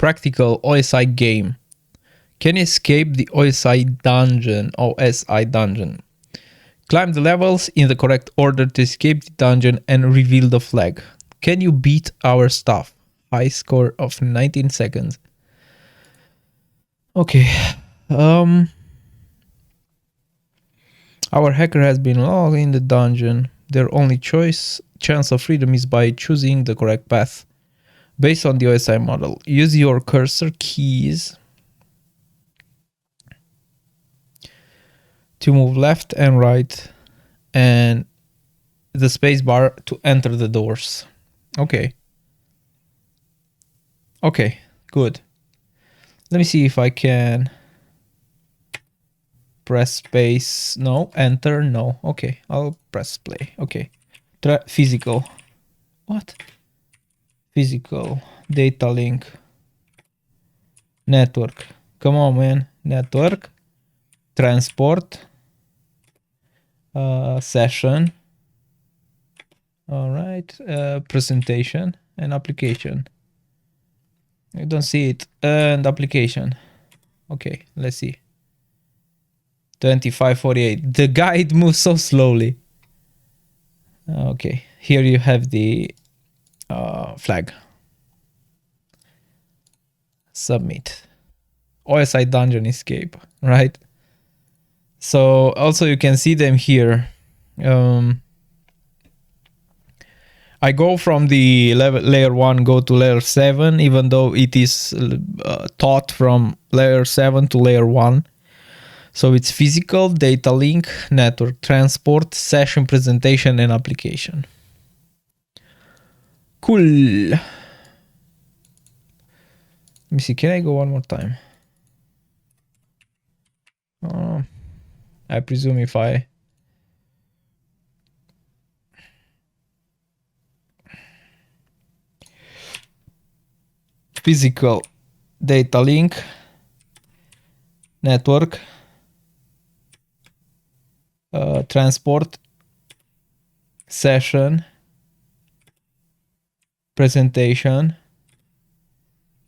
practical OSI game. Can you escape the OSI dungeon? Climb the levels in the correct order to escape the dungeon and reveal the flag. Can you beat our stuff? High score of 19 seconds. Okay. Our hacker has been locked in the dungeon. Their only chance of freedom is by choosing the correct path. Based on the OSI model, use your cursor keys to move left and right and the space bar to enter the doors. Okay. Okay, good. Let me see if I can press space. No, enter, no. Okay, I'll press play. Okay. Physical. What? Physical. Data link. Network. Come on, man. Network. Transport. Session. All right. Presentation and application. I don't see it. And application. Okay, let's see. 2548. The guide moves so slowly. Okay, here you have the flag. Submit. OSI dungeon escape, right? So also you can see them here. I go from the layer 1, go to layer 7, even though it is taught from layer 7 to layer 1. So it's physical, data link, network, transport, session, presentation, and application. Cool. Let me see, can I go one more time? I presume if I... Physical, data link, network, transport, session, presentation,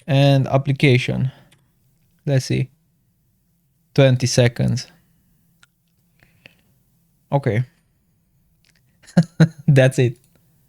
and application. Let's see. 20 seconds. Okay. That's it.